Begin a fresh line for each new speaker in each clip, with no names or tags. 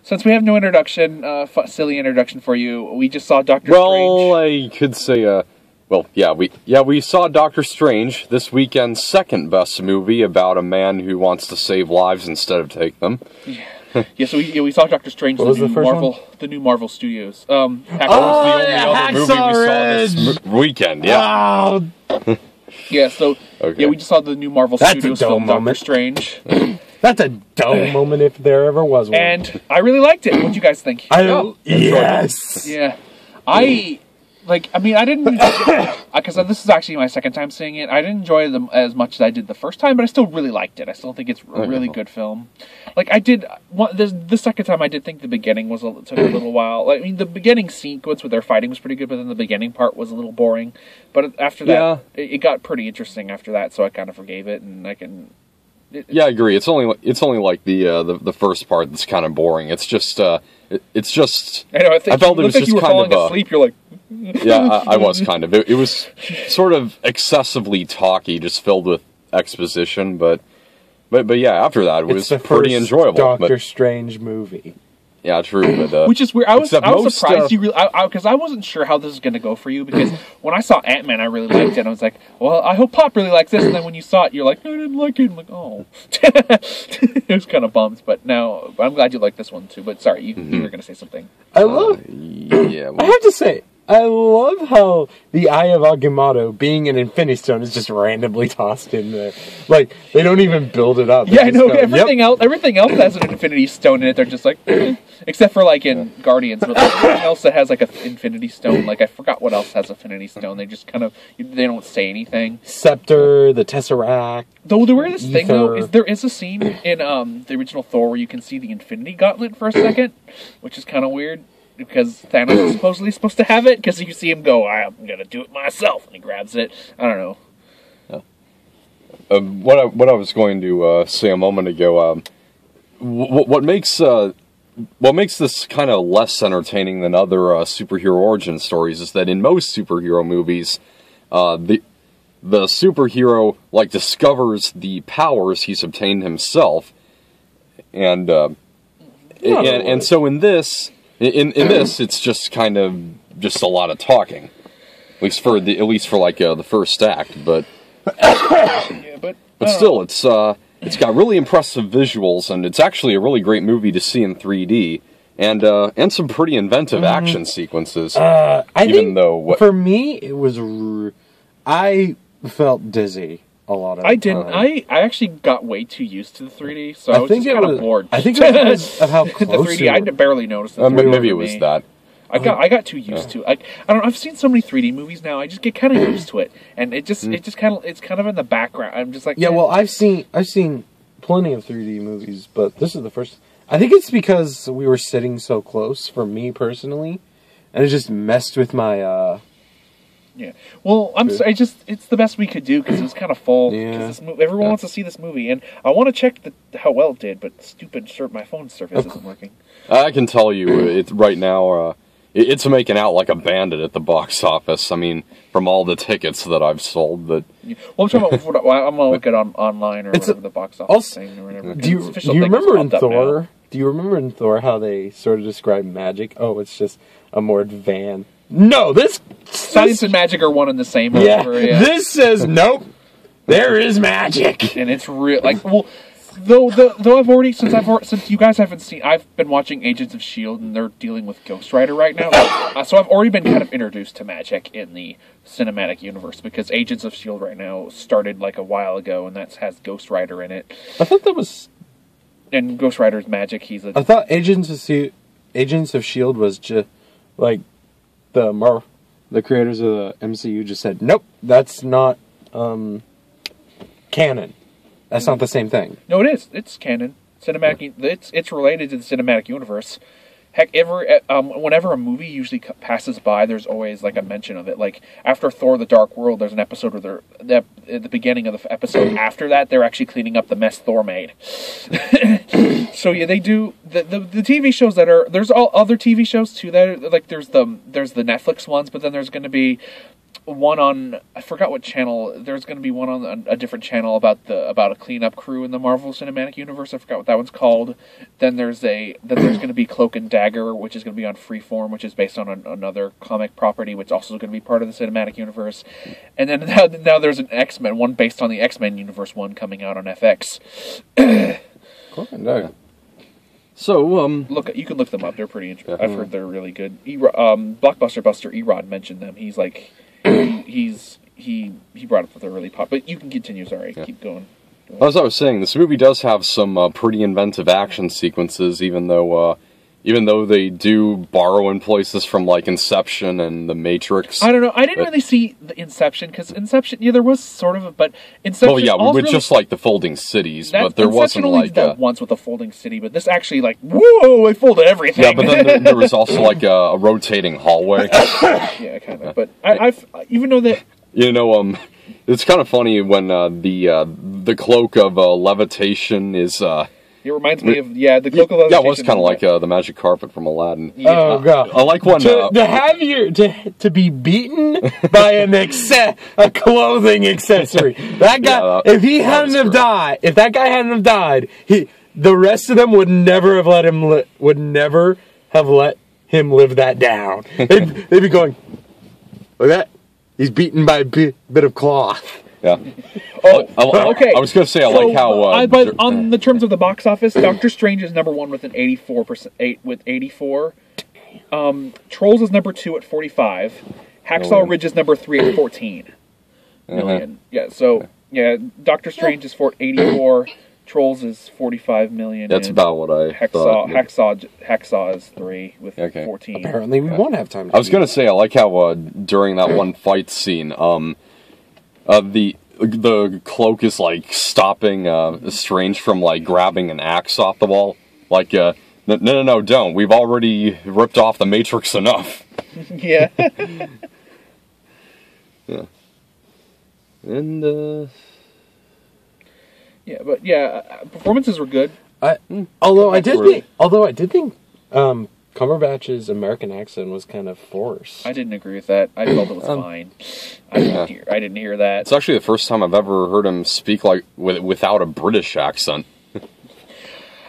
since we have no introduction, silly introduction for you, we just saw Doctor Strange.
Well, I could say, we saw Doctor Strange, this weekend's second best movie about a man who wants to save lives instead of take them.
Yeah, so we saw Doctor Strange, the new Marvel Studios.
That was the only other movie we saw this weekend. Yeah.
Wow. Yeah, so we just saw the new Marvel Studios film Doctor Strange.
That's a dumb moment if there ever was one.
And I really liked it. What do you guys think?
Yes.
Yeah. I didn't, because this is actually my second time seeing it. I didn't enjoy them as much as I did the first time, but I still really liked it. I still think it's a really good film. Like, I did, the second time I did think the beginning took a little while. I mean, the beginning sequence with their fighting was pretty good, but then the beginning part was a little boring. But after that, it got pretty interesting after that, so I kind of forgave it, and I can...
I agree. It's only like the first part that's kind of boring. It's just it's just.
I know. I
felt it was just
you were
kind
falling
of
asleep. You're like.
Yeah, I was kind of. It was sort of excessively talky, just filled with exposition. But yeah, after that it was pretty enjoyable.
Doctor Strange movie.
Yeah, true. But,
which is weird. I was surprised you really, because I wasn't sure how this was going to go for you. Because when I saw Ant-Man, I really liked it. And I was like, well, I hope Pop really likes this. And then when you saw it, you're like, no, I didn't like it. I'm like, oh, it was kind of bummed. But now I'm glad you like this one too. But sorry, you were going to say something.
I love. I have to say, I love how the Eye of Agamotto, being an Infinity Stone, is just randomly tossed in there. Like, they don't even build it up.
Yeah, I know. Everything else has an Infinity Stone in it. They're just like, except for like in Guardians, but like, everything else that has like an Infinity Stone. Like, I forgot what else has Infinity Stone. They just kind of, they don't say anything.
Scepter, the Tesseract.
Though the weirdest thing though is there is a scene in the original Thor where you can see the Infinity Gauntlet for a second, which is kind of weird. Because Thanos is supposedly supposed to have it, because you see him go, I'm going to do it myself, and he grabs it. I don't know.
What I was going to say a moment ago, what makes this kind of less entertaining than other superhero origin stories is that in most superhero movies, the superhero discovers the powers he's obtained himself, and so in this. In this, it's just kind of just a lot of talking, at least for the first act. But still, it's got really impressive visuals, and it's actually a really great movie to see in 3D, and some pretty inventive action sequences.
For me, it was I felt dizzy a lot of.
I didn't. I actually got way too used to the 3D, so I was just kind of bored.
I think it was of how close
the 3D. I barely noticed.
Maybe it was that.
I got too used to it. I don't know. I've seen so many 3D movies now. I just get kind of used to it, and it's kind of in the background. I'm just like,
well, I've seen plenty of 3D movies, but this is the first. I think it's because we were sitting so close for me personally, and it just messed with my.
Yeah. Well, it's the best we could do because it was kind of full. Yeah. Everyone wants to see this movie, and I want to check how well it did, but my phone service isn't working.
I can tell you, right now, it's making out like a bandit at the box office. I mean, from all the tickets that I've sold. But
I'm talking about. I'm gonna look it online or whatever the box office thing or whatever.
Do you remember in Thor? Do you remember in Thor how they sort of describe magic? Oh, it's just a more advanced. No,
science and magic are one and the same.
Yeah, this says nope. There is magic,
and it's real. Though since you guys haven't seen, I've been watching Agents of S.H.I.E.L.D. and they're dealing with Ghost Rider right now. So I've already been kind of introduced to magic in the cinematic universe because Agents of S.H.I.E.L.D. right now started a while ago, and that has Ghost Rider in it.
I thought that was.
And Ghost Rider's magic.
I thought Agents of S.H.I.E.L.D. was just the creators of the MCU just said, nope, that's not canon. That's not the same thing.
No, it is. It's canon. Cinematic. It's related to the cinematic universe. Heck, whenever a movie usually passes by, there's always a mention of it. Like after Thor: The Dark World, there's an episode where at the beginning of the episode after that, they're actually cleaning up the mess Thor made. So yeah, they do the TV shows that are there's all other TV shows too that are, there's the Netflix ones, but then there's going to be one on, I forgot what channel. There's going to be one on a different channel about a cleanup crew in the Marvel Cinematic Universe. I forgot what that one's called. Then there's going to be Cloak and Dagger, which is going to be on Freeform, which is based on another comic property, which also is going to be part of the Cinematic Universe. And then now there's an X-Men one based on the X-Men Universe one coming out on FX.
Cloak and Dagger.
So,
You can look them up. They're pretty interesting. I've heard they're really good. Blockbuster Buster Erod mentioned them. He's like, he brought up that they're really pop. But you can continue. Sorry, keep going.
as I was saying, this movie does have some pretty inventive action sequences, even though they do borrow in places from like Inception and The Matrix.
I don't know. I didn't really see the Inception, because Inception, there was sort of but Inception.
Well, yeah, with just like the folding cities, but there wasn't
only
like
did that once with a folding city, but this actually whoa, they folded everything.
Yeah, but then there was also like a rotating hallway.
Yeah, kind of. But I've even though that.
It's kind of funny when the cloak of levitation is.
It reminds me of the cloak of levitation.
Yeah, it was kind of like the magic carpet from Aladdin.
Yeah.
Oh god!
I like when
to be beaten by a clothing accessory. That guy, if that guy hadn't have died, the rest of them would never have let him live that down. They'd be going, look at that. He's beaten by a bit of cloth.
Yeah.
Okay.
I was going to say, I like how.
But on the terms of the box office, Doctor Strange is number 1 with an 84%, with 84. Trolls is number 2 at 45. Hacksaw Ridge is number 3 at 14 million. Yeah. So Doctor Strange is 84. Trolls is 45 million.
That's about what I thought.
Hacksaw is 3 with 14.
Apparently, we won't have time.
I was going to say, I like how during that one fight scene, the cloak is like stopping Strange from like grabbing an axe off the wall. Like, no, don't. We've already ripped off the Matrix enough.
Yeah.
Yeah. And
yeah, but performances were good.
Although I did think Cumberbatch's American accent was kind of forced.
I didn't agree with that. I felt it was fine. I didn't hear that.
It's actually the first time I've ever heard him speak like without a British accent.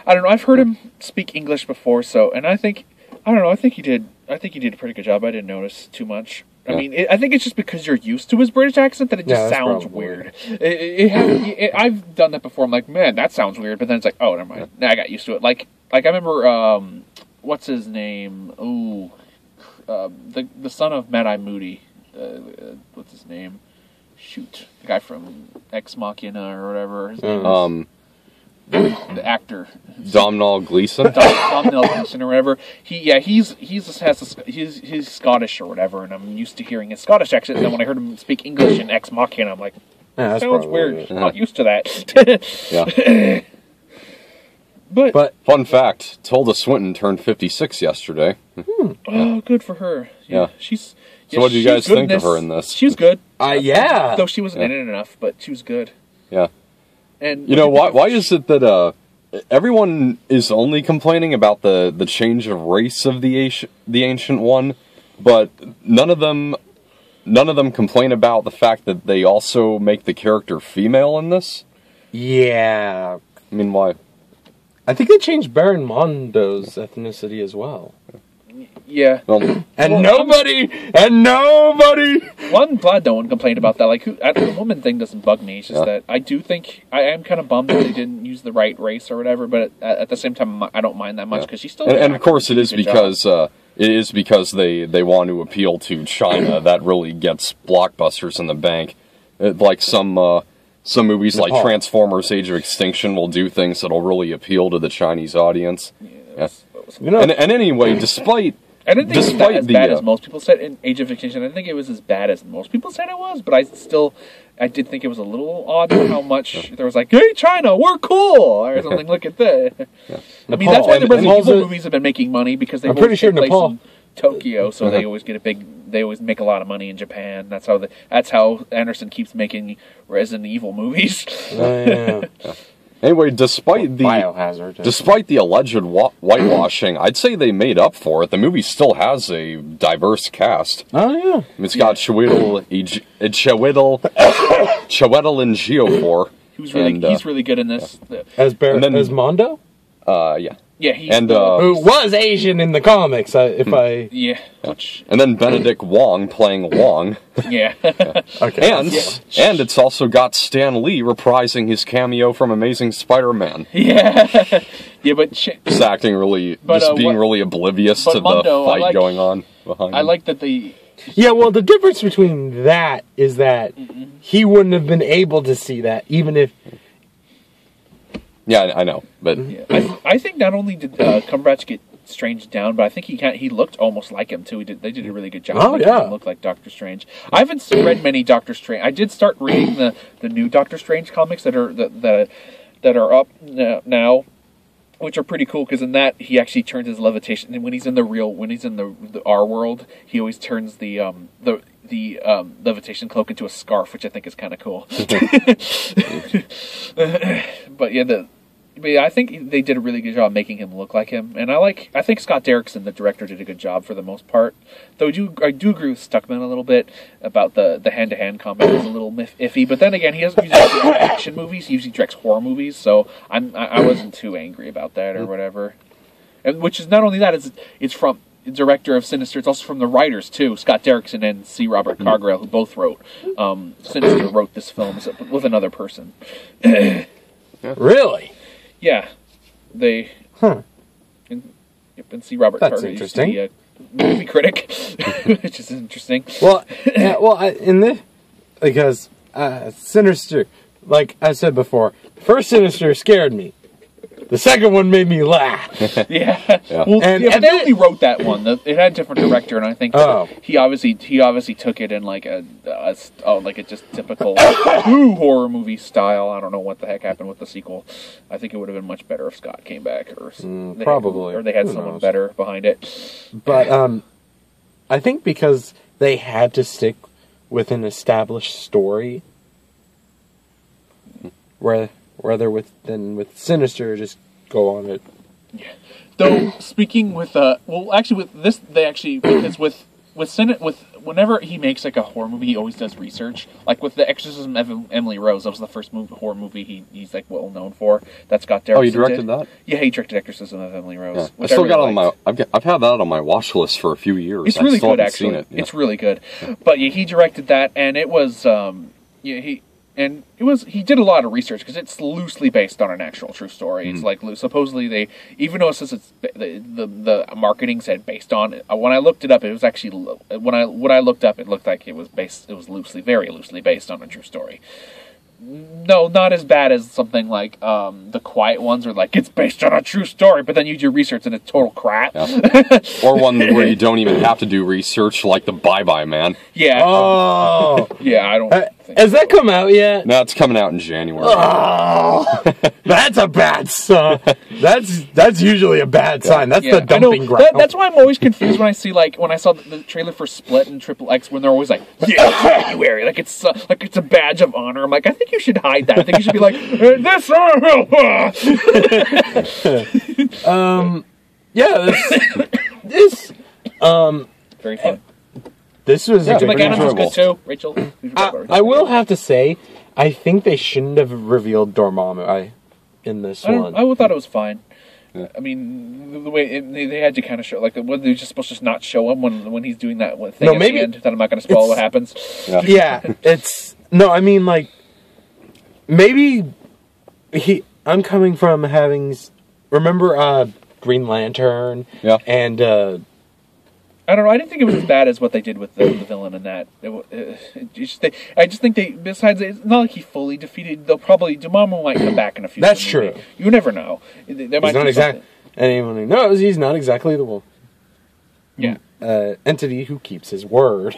I don't know. I've heard him speak English before, and I think he did a pretty good job. I didn't notice too much. I mean, I think it's just because you're used to his British accent that it just sounds weird. I've done that before. I'm like, man, that sounds weird. But then it's like, oh, never mind. Now I got used to it. Like I remember, what's his name? Ooh, the son of Mad-Eye Moody. What's his name? Shoot, the guy from Ex Machina or whatever his name is. The actor
Domhnall Gleeson.
Domhnall Gleeson or whatever. He's Scottish or whatever, and I'm used to hearing his Scottish accent. And then when I heard him speak English in Ex Machina, I'm like, that sounds weird. I'm not used to that.
Yeah.
But
fun fact: Tilda Swinton turned 56 yesterday.
Oh, good for her.
Yeah.
She's.
So what do you guys think of her in this?
She was good.
Yeah.
Though she wasn't in it enough, but she was good.
Yeah.
And
why is it that everyone is only complaining about the change of race of the Ancient One, but none of them complain about the fact that they also make the character female in this?
Yeah.
I mean, why?
I think they changed Baron Mondo's ethnicity as well.
Yeah.
Well,
Nobody.
Well, I'm glad no one complained about that. Like, the woman thing doesn't bug me. It's just that I do think I am kind of bummed that they didn't use the right race or whatever. But at the same time, I don't mind that much because she's still.
And of course, it is because they want to appeal to China. That really gets blockbusters in the bank. Like some movies like Transformers: Age of Extinction will do things that'll really appeal to the Chinese audience. Yeah. And anyway,
I didn't think it was as bad as most people said in Age of Extinction. I didn't think it was as bad as most people said it was, but I did think it was a little odd how much there was like, hey, China, we're cool, or something. Look at that. Yeah. I mean, that's why the Resident Evil movies have been making money, because they always take place in Tokyo, so they always make a lot of money in Japan. That's how Anderson keeps making Resident Evil movies.
Yeah.
Anyway, despite the
Biohazard.
despite the alleged whitewashing, I'd say they made up for it. The movie still has a diverse cast.
Oh yeah.
It's got Chiwetel Ejiofor.
He's really good in this.
As Mondo?
Yeah.
Yeah, he's
who was Asian in the comics,
yeah.
And then Benedict Wong playing Wong.
Yeah.
Okay.
And it's also got Stan Lee reprising his cameo from Amazing Spider-Man.
Yeah. Yeah, but
Just acting really, being really oblivious to
Mondo,
the fight going on behind him.
I like that the...
Yeah, well, the difference between that is that he wouldn't have been able to see that, even if...
Yeah, I know, but...
Yeah. I think not only did Cumberbatch get Strange down, but I think he looked almost like him, too. They did a really good job making him look like Doctor Strange. I haven't read many Doctor Strange... I did start reading the new Doctor Strange comics that are up now, which are pretty cool, because in that he actually turns his levitation, and when he's in the our world, he always turns the levitation cloak into a scarf, which I think is kind of cool. But yeah, I think they did a really good job making him look like him, and I think Scott Derrickson, the director, did a good job for the most part. Though I do agree with Stuckman a little bit about the hand-to-hand combat is a little iffy. But then again, he doesn't usually direct action movies; he usually directs horror movies. So I wasn't too angry about that or whatever. And which is not only that, it's from the director of Sinister. It's also from the writers too, Scott Derrickson and C. Robert Cargill, who both wrote Sinister. Wrote this film with another person.
Really?
Yeah, they.
Huh.
And see Robert
That's
Carter,
interesting.
the movie critic, which is interesting.
Well, because Sinister, like I said before, the first Sinister scared me. The second one made me laugh.
Yeah. Well,
and
they only wrote that one. It had a different director, and I think he obviously took it in like a just typical horror movie style. I don't know what the heck happened with the sequel. I think it would have been much better if Scott came back, or they had someone better behind it.
But I think because they had to stick with an established story, rather with Sinister, just go on it.
Yeah. Though speaking with with this, because with whenever he makes like a horror movie, he always does research. Like with The Exorcism of Emily Rose, that was the first horror movie he's like well known for. That Scott Derrickson.
Oh, you directed that?
Yeah, he directed Exorcism of Emily Rose.
Yeah. I still got it on I've had that on my watch list for a few years.
It's really good,
haven't
actually.
Seen it. Yeah.
It's really good. But yeah, he directed that, and it was he did a lot of research because it's loosely based on an actual true story. It's like supposedly even though it says it's the marketing said based on it. When I looked it up, it was actually when I looked up, it looked like it was very loosely based on a true story. No, not as bad as something like The Quiet Ones, or like it's based on a true story, but then you do research and it's total crap.
Yeah. Or one where you don't even have to do research, like the Bye Bye Man.
Yeah.
Oh.
Yeah, I don't.
Has that come out yet?
No, it's coming out in January.
Oh, that's a bad sign. That's usually a bad sign. That's the dumping ground.
That's why I'm always confused when I saw the trailer for Split and Triple X, when they're always like, yeah, January, like it's a badge of honor. I'm like, I think you should hide that. I think you should be like, this. Very fun.
This was
Rachel McAdams was good too. Rachel.
I will have to say, I think they shouldn't have revealed Dormammu in this one.
I thought it was fine. Yeah. I mean, the way they had to kind of show, like, were they just supposed to not show him when he's doing that thing at the end? That I'm not going to spoil what happens.
Yeah, I mean, like, maybe I'm coming from having, remember Green Lantern?
Yeah.
And
I don't know. I didn't think it was as bad as what they did with the villain in that. I just think besides, it's not like he fully defeated. Dormammu might come back in a few.
That's true.
You never know. They might
anyone who knows, he's not exactly the
Yeah.
Entity who keeps his word.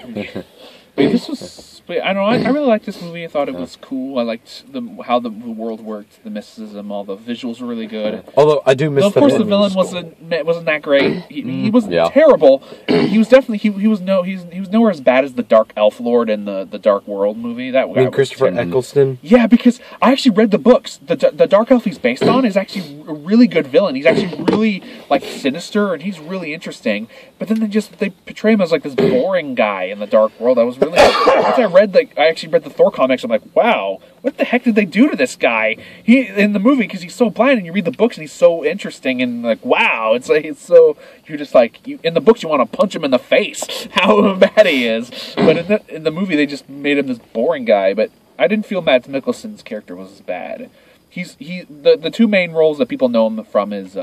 But this was, but I don't know. I really liked this movie. I thought it was cool. I liked how the world worked, the mysticism, all the visuals were really good.
Although I do miss
of course, the villain wasn't that great. He wasn't terrible. He was definitely he was nowhere as bad as the Dark Elf Lord in the Dark World movie. That guy
Christopher Eccleston.
Yeah, because I actually read the books. The Dark Elf he's based on is actually a really good villain. He's actually really like sinister and he's really interesting. But then they portray him as like this boring guy in the Dark World. I was really after I actually read the Thor comics. I'm like, wow, what the heck did they do to this guy? He in the movie because he's so bland, and you read the books and he's so interesting and like, wow, it's so you're just like in the books you want to punch him in the face how bad he is. But in the movie they just made him this boring guy. But I didn't feel Mads Mikkelsen's character was as bad. The two main roles that people know him from is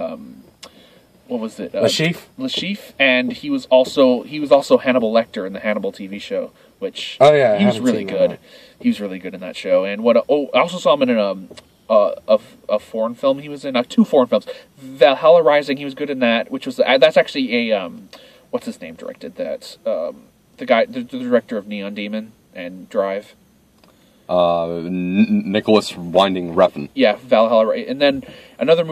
what was it? Le Chiffre, and he was also Hannibal Lecter in the Hannibal TV show, which he was really good. He was really good in that show. And I also saw him in a foreign film he was in, 2 foreign films. Valhalla Rising, he was good in that, which was that's actually a what's his name directed that the director of Neon Demon and Drive.
Nicholas Winding Refn.
Yeah, Valhalla, and then another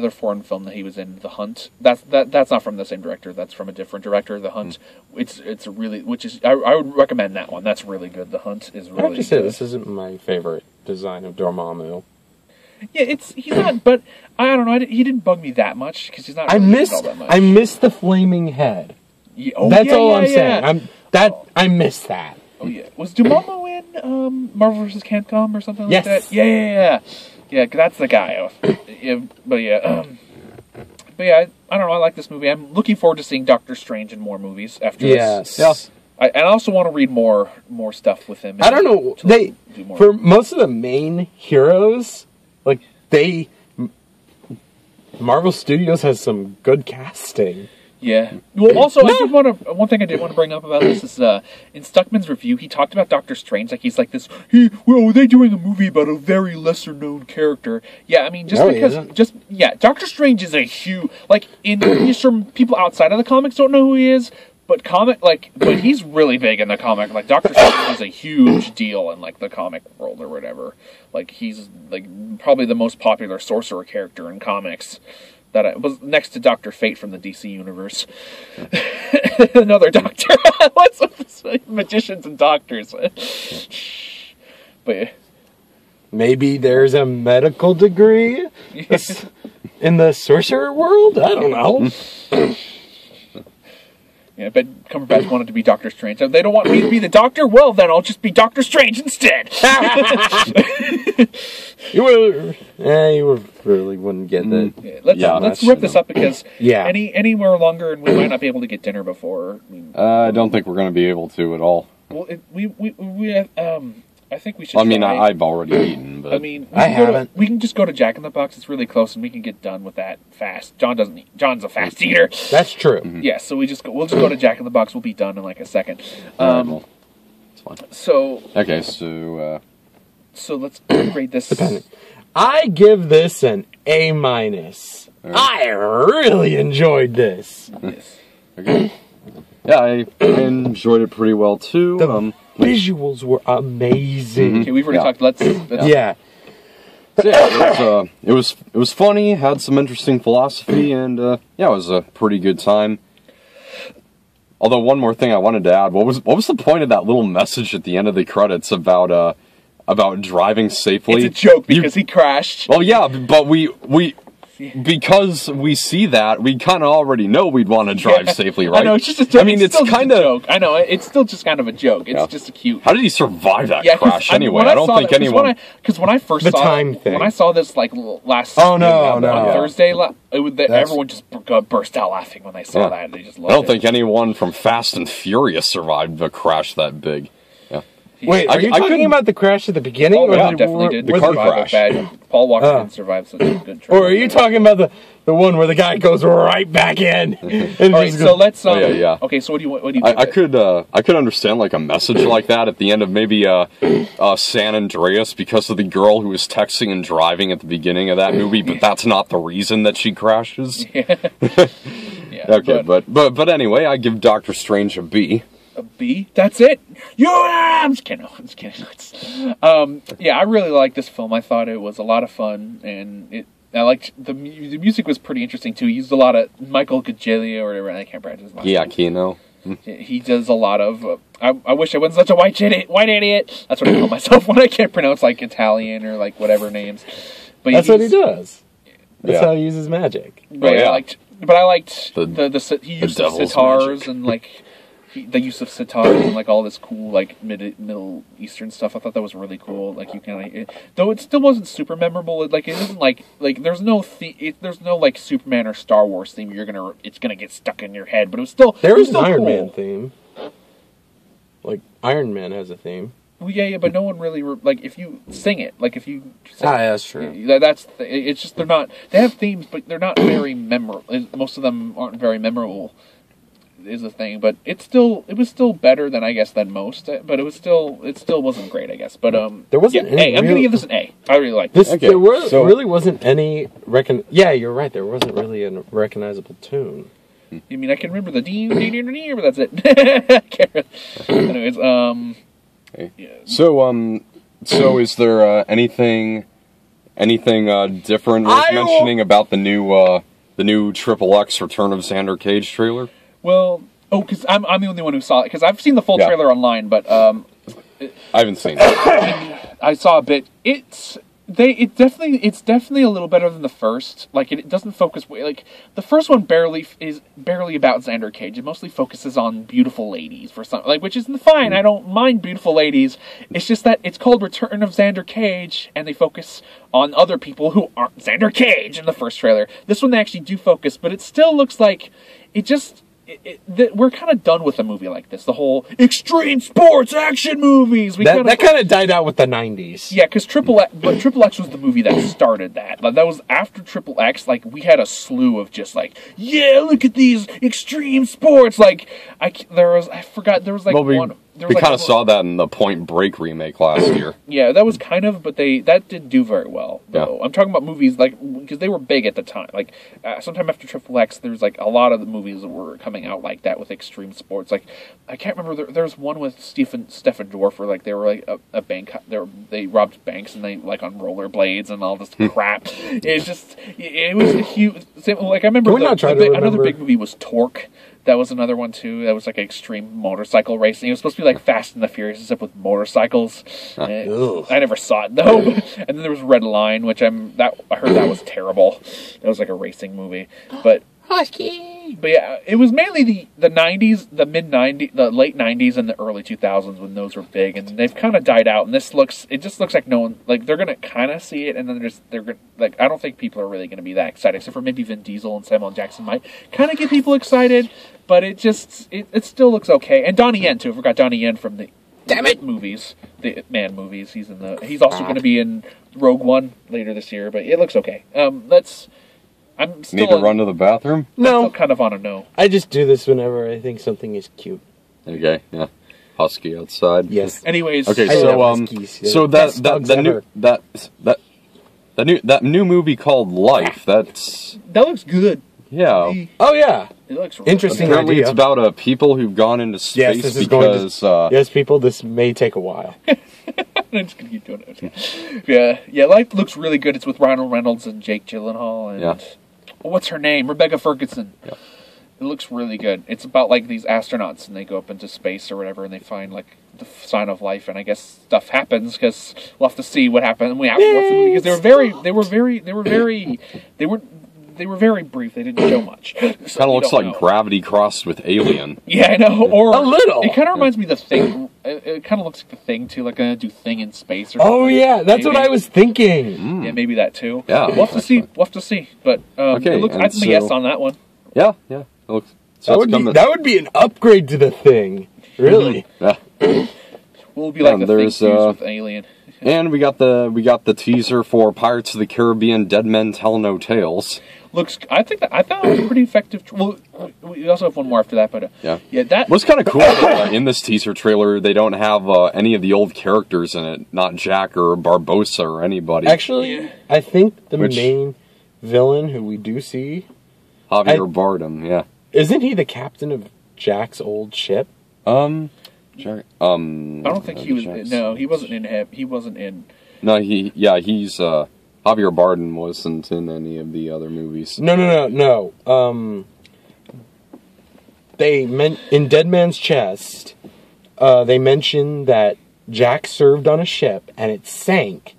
foreign film that he was in, The Hunt. That's not from the same director. That's from a different director. The Hunt. It's a really, I would recommend that one. That's really good. The Hunt is really. I have to say
this isn't my favorite design of Dormammu.
Yeah, he's not, but I don't know. He didn't bug me that much because he's not. Really all that much.
I miss the flaming head. Yeah, that's all I'm saying. I miss that.
Oh yeah, was Dormammu in Marvel vs. Capcom or something like that? Yeah. That's the guy. But yeah, I don't know. I like this movie. I'm looking forward to seeing Doctor Strange in more movies after this.
Yes.
I also want to read more stuff with him.
I don't know. For most of the main heroes, like Marvel Studios has some good casting.
Yeah. Well, also, one thing I did want to bring up about this is in Stuckman's review, he talked about Doctor Strange like he's like this. They're doing a movie about a very lesser known character. Yeah, I mean, Doctor Strange is a huge he's from people outside of the comics don't know who he is, but he's really big in the comic. Like Doctor Strange is a huge deal in like the comic world or whatever. Like he's like probably the most popular sorcerer character in comics. That was next to Dr. Fate from the DC universe. Another doctor. What's with this? Magicians and doctors? But yeah.
Maybe there's a medical degree in the sorcerer world? I don't know.
Yeah, but Cumberbatch wanted to be Doctor Strange. If they don't want me to be the Doctor, well, then I'll just be Doctor Strange instead.
You really wouldn't get that.
Let's rip this up because anywhere longer and we might not be able to get dinner before.
I don't think we're going to be able to at all.
Well, I think we should.
I mean, I've already eaten, but
I mean,
I haven't.
We can just go to Jack in the Box. It's really close, and we can get done with that fast. John doesn't eat. John's a fast eater.
That's true.
Mm-hmm.
Yeah, so we'll just go to Jack in the Box. We'll be done in like a second.
It's fine.
So
okay,
so let's grade this.
I give this an A-.
Right.
I really enjoyed this.
Yes.
Okay. Yeah, I enjoyed it pretty well too.
The visuals were amazing.
Okay, we've already talked. Let's
yeah.
So yeah, it was funny. Had some interesting philosophy, and it was a pretty good time. Although one more thing I wanted to add: what was the point of that little message at the end of the credits about driving safely?
It's a joke because he crashed.
Well, yeah, but because we see that, we kind of already know we'd want to drive safely, right?
I know, it's just a joke.
I mean, it's kind of...
joke. I know, it's still just kind of a joke. It's just a cute...
How did he survive that crash anyway? I don't think anyone...
Because when I first saw when I saw this like last
on
Thursday, everyone just burst out laughing when they saw that. They just loved it.
I don't think anyone from Fast and Furious survived a crash that big.
Wait, are you talking about the crash at the beginning?
Oh, yeah, definitely did.
The car crash.
Paul Walker didn't survive such a good trip.
Or are you talking about the one where the guy goes right back in?
All right, so let's... Okay, so what do you think?
I could understand like a message like that at the end of maybe San Andreas because of the girl who was texting and driving at the beginning of that movie, but that's not the reason that she crashes.
Yeah.
Okay, but anyway, I give Doctor Strange a B.
A B. That's it. I'm just kidding. I'm just kidding. Yeah, I really liked this film. I thought it was a lot of fun, and I liked the music was pretty interesting too. He used a lot of Michael Gagliano or whatever. I can't pronounce his last name.
Giacchino.
He does a lot of. I wish I wasn't such a white idiot. That's what I call myself when I can't pronounce like Italian or like whatever names. But
that's what he does. That's how he uses magic.
But
yeah.
I liked the he used the sitars
magic.
and like the use of sitars and like all this cool like Middle Eastern stuff. I thought that was really cool. Like you can though it still wasn't super memorable. It isn't like there's no there's no like Superman or Star Wars theme. It's gonna get stuck in your head. But it was still
there is an Iron Man theme. Like Iron Man has a theme.
Well, yeah, but no one really like if you sing it, like if you.
That's true.
It's just they're not. They have themes, but they're not very memorable. Most of them aren't very memorable. Is the thing, but it was still better than most. But it still wasn't great, I guess. But
there wasn't.
Any I'm gonna give this an A. I really like
this. Okay. There really wasn't any Yeah, you're right. There wasn't really a recognizable tune.
You mean I can remember the dee, but that's it. Anyways,
Yeah. So is there anything different worth mentioning about the new Triple X Return of Xander Cage trailer?
Well, because I'm the only one who saw it, because I've seen the full trailer online, but
I haven't seen it.
I saw a bit. It's definitely a little better than the first. Like it doesn't focus like the first one is barely about Xander Cage. It mostly focuses on beautiful ladies for some which is fine. I don't mind beautiful ladies. It's just that it's called Return of Xander Cage, and they focus on other people who aren't Xander Cage in the first trailer. This one they actually do focus, but it still looks like it just. We're kind of done with a movie like this. The whole extreme sports action movies.
That kind of died out with the 90s.
Yeah, because Triple X was the movie that started that. Like, that was after Triple X. Like we had a slew of just like, yeah, look at these extreme sports. Like we
kind of saw that in the Point Break remake last year.
Yeah, that was kind of, but that did do very well. Though. Yeah. I'm talking about movies because they were big at the time. Like sometime after Triple X, there was like a lot of the movies that were coming out like that with extreme sports. Like I can't remember. There's one with Stephen Dorff where like they were like a bank. They robbed banks and they like on rollerblades and all this crap. It was a huge. Like I remember another big movie was Torque. That was another one too. That was like extreme motorcycle racing. It was supposed to be like Fast and the Furious, except with motorcycles. I never saw it though. And then there was Red Line, which I heard that was terrible. That was like a racing movie, but yeah, it was mainly the 90s, the mid 90s, the late 90s, and the early 2000s when those were big, and they've kind of died out. And it just looks like no one they're gonna kind of see it, and then they're gonna I don't think people are really gonna be that excited, except for maybe Vin Diesel and Samuel Jackson might kind of get people excited. But it still looks okay. And Donnie Yen too. I forgot Donnie Yen from the movies, the Man movies. He's also going to be in Rogue One later this year. But it looks okay. I'm still
need to run to the bathroom.
No,
I'm still kind of on a no.
I just do this whenever I think something is cute.
Okay, yeah, husky outside.
Yes.
Anyways,
okay, so that new movie called Life. That
looks good.
Yeah.
Oh yeah.
It looks really
interesting.
Apparently,
idea.
it's about people who've gone into space
yes, people. This may take a while.
I'm just gonna keep doing it. Yeah. Life looks really good. It's with Ryan Reynolds and Jake Gyllenhaal and what's her name? Rebecca Ferguson. Yeah. It looks really good. It's about like these astronauts and they go up into space or whatever and they find like the sign of life and I guess stuff happens because we'll have to see what happened. We have to watch the movie because they were very brief. They didn't show much.
So kind of looks like Gravity crossed with Alien.
Yeah, I know. Or
a little.
It kind of reminds me of The Thing. It kind of looks like The Thing too. Like do Thing in space or something.
Oh yeah, that's what I was thinking.
Yeah, maybe that too.
Yeah,
we'll have to see. We'll have to see. But
okay,
I'd say yes on that one.
Yeah. It looks. So
that would be an upgrade to The Thing. Really.
Yeah.
We'll be like The Thing fused with Alien.
And we got the teaser for Pirates of the Caribbean: Dead Men Tell No Tales.
I thought it was pretty effective. Well, we also have one more after that, but that
was kind of cool. In this teaser trailer, they don't have any of the old characters in it, not Jack or Barbossa or anybody.
Actually, I think the main villain who we do see,
Javier Bardem, yeah,
isn't he the captain of Jack's old ship?
Jack,
I don't think he was.
Jack's-
No, he wasn't in. He wasn't in.
No, he's Javier Bardem wasn't in any of the other movies.
No. In Dead Man's Chest, they mentioned that Jack served on a ship and it sank,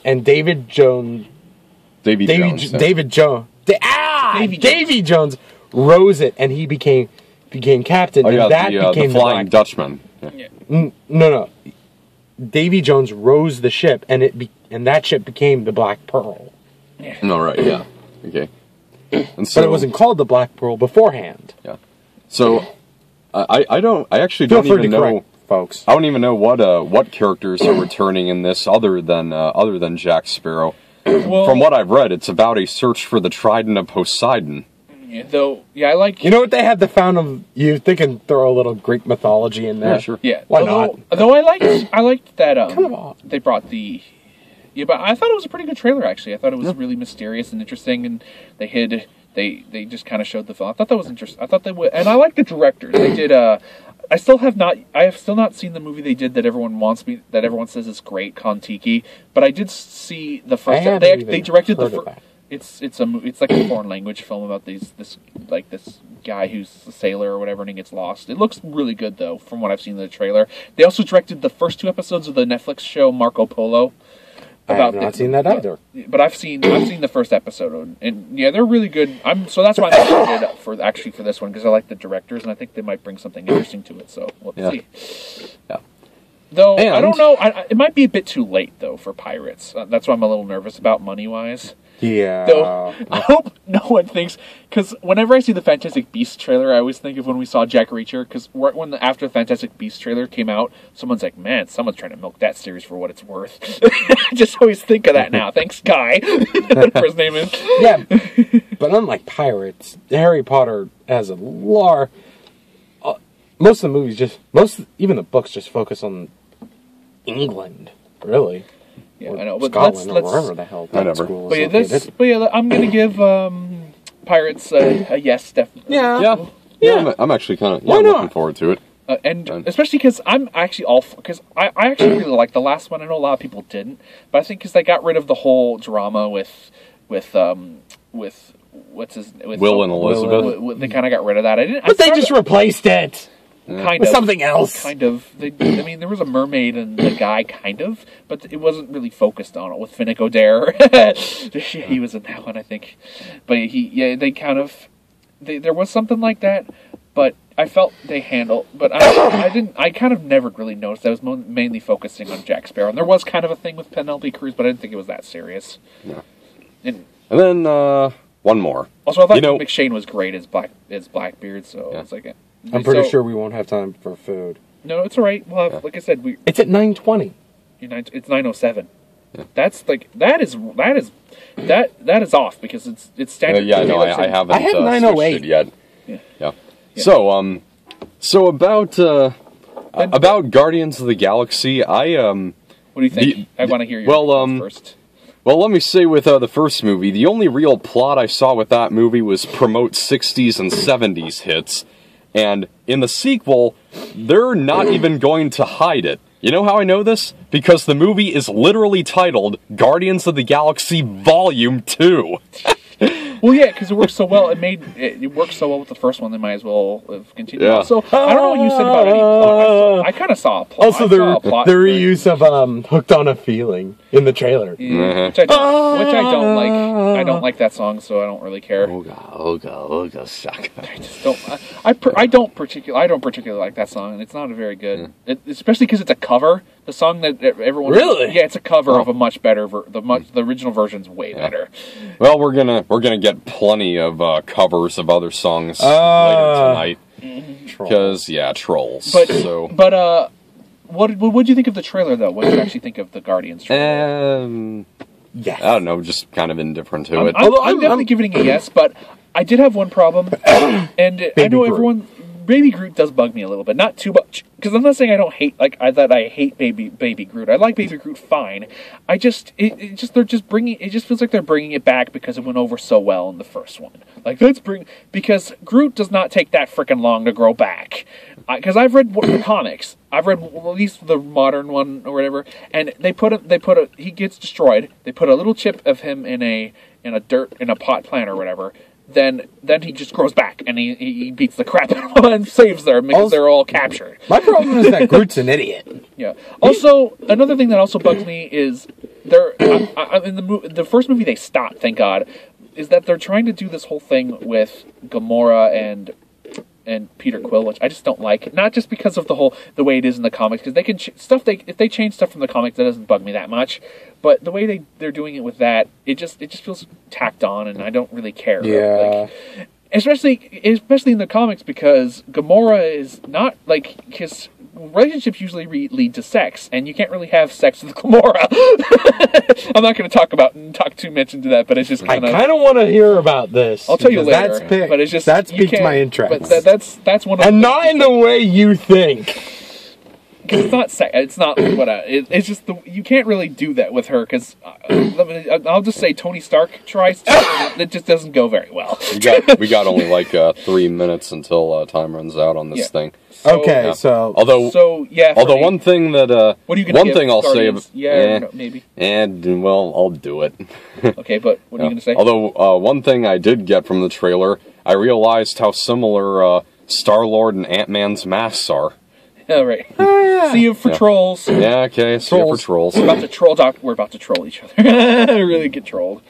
and Davy Jones rose it, and he became captain, and that became
the Flying Dutchman.
Yeah.
No. Davy Jones rose the ship, and that ship became the Black Pearl.
No, right, yeah. Okay. And so,
But it wasn't called the Black Pearl beforehand.
Yeah. So, I actually
Feel
don't
free
even
to
know,
correct, folks.
I don't even know what characters are returning in this other than Jack Sparrow.
Well,
From what I've read, it's about a search for the Trident of Poseidon.
I like.
You know what they had the found of? They can throw a little Greek mythology in there.
Yeah, sure.
Yeah.
Why not?
Though I liked that.
Come on.
They brought the. Yeah, but I thought it was a pretty good trailer. Actually, I thought it was really mysterious and interesting, and they hid. They just kind of showed the film. I thought that was interesting. I thought they would, and I like the directors. They did. I have still not seen the movie they did that everyone says is great, Kon-Tiki. But I did see the first. They directed the first. It's like a foreign language film about this guy who's a sailor or whatever, and he gets lost. It looks really good though, from what I've seen in the trailer. They also directed the first 2 episodes of the Netflix show Marco Polo.
I have not seen that either.
But I've seen the first episode, and yeah, they're really good. So that's why I'm excited for this one, because I like the directors, and I think they might bring something interesting to it. So we'll see.
Yeah.
Though I don't know, it might be a bit too late though for Pirates. That's why I'm a little nervous about money wise.
Yeah.
Though I hope no one thinks, because whenever I see the Fantastic Beasts trailer, I always think of when we saw Jack Reacher. Because after the Fantastic Beasts trailer came out, someone's like, "Man, someone's trying to milk that series for what it's worth." I just always think of that now. Thanks, Guy. Whatever his name is.
Yeah, but unlike Pirates, Harry Potter has a lore. Most of the movies even the books just focus on England, really.
Yeah,
or
I know. But
Scotland,
let's
or wherever the hell that
Whatever.
school
But
is
yeah,
located.
I'm gonna give Pirates a yes, definitely.
Yeah. I'm actually kind of
Why
looking
not?
forward to it.
And especially because I'm actually because I actually really like the last one. I know a lot of people didn't, but I think because they got rid of the whole drama with Will
and Elizabeth.
They kind of got rid of that.
But they just replaced it
kind
with
of
something else.
Kind of. There was a mermaid and the guy, kind of, but it wasn't really focused on it with Finnick Odair. He was in that one, I think. But they kind of. There was something like that, but I felt they handled. But I didn't. I kind of never really noticed. I was mainly focusing on Jack Sparrow, and there was kind of a thing with Penelope Cruz, but I didn't think it was that serious.
Yeah.
And
then one more.
Also, I thought McShane was great as Blackbeard, so it's like.
I'm pretty sure we won't have time for food.
No, it's all right. Well, like I said,
It's at 9:20.
It's 9:07. Yeah. That's like that is off because it's standard.
Yeah, no, I haven't.
I had 9:08
switched it yet.
Yeah.
So about Guardians of the Galaxy,
What do you think? I want to hear your first.
Well, let me say with the first movie, the only real plot I saw with that movie was promote 60s and 70s hits. And in the sequel, they're not even going to hide it. You know how I know this? Because the movie is literally titled Guardians of the Galaxy Volume 2.
Well, yeah, because it works so well. It worked so well with the first one. They might as well have continued.
Yeah.
Also, I don't know what you said about any plot. I kind of saw a plot.
Also, the reuse of "Hooked on a Feeling" in the trailer.
Yeah, which I don't like. I don't like that song, so I don't really care.
Ooga, shaka.
I just don't. I don't particularly like that song, and it's not a very good. Especially because it's a cover. The song that everyone
really,
yeah, it's a cover of a much better. The original version's way better.
Well, we're gonna get plenty of covers of other songs later tonight. Because trolls.
But
so.
What do you think of the trailer though? What did you actually think of the Guardians trailer?
Yes.
I don't know, just kind of indifferent to it.
I'm definitely giving it a yes, but I did have one problem, and I know everyone. Baby Groot does bug me a little bit, not too much, because I'm not saying I don't hate that I hate Baby Groot. I like Baby Groot fine. It just feels like they're bringing it back because it went over so well in the first one. Like because Groot does not take that freaking long to grow back. Because I've read the comics, I've read at least the modern one or whatever, and he gets destroyed. They put a little chip of him in a pot plant or whatever. Then he just grows back and he beats the crap out of them and saves them because they're all captured.
My problem is that Groot's an idiot.
Yeah. Also, another thing that also bugs me is in the first movie they stopped, thank God, is that they're trying to do this whole thing with Gamora and Peter Quill, which I just don't like. Not just because of the way it is in the comics, because they can if they change stuff from the comics, that doesn't bug me that much. But the way they're doing it with that, it just feels tacked on, and I don't really care.
Yeah.
Like, especially in the comics, because Gamora is not like his relationships usually lead to sex, and you can't really have sex with Gamora. I'm not going to talk too much into that, but it's just kind of.
I kind of want to hear about this.
I'll tell you later. But it's just
that's piqued my interest.
But that's one of
and not in the way you think.
Because it's not sex. It's not what it's just you can't really do that with her. Because I'll just say Tony Stark tries to, and it just doesn't go very well.
we got only like 3 minutes until time runs out on this thing.
Although
one thing that
what are you gonna give
I'll say
about no, maybe
and well I'll do it.
Okay, but what are you gonna say?
Although one thing I did get from the trailer, I realized how similar Star-Lord and Ant-Man's masks are.
All right. See you for trolls.
Yeah, okay. See you for trolls.
We're about to troll each other. Really get trolled.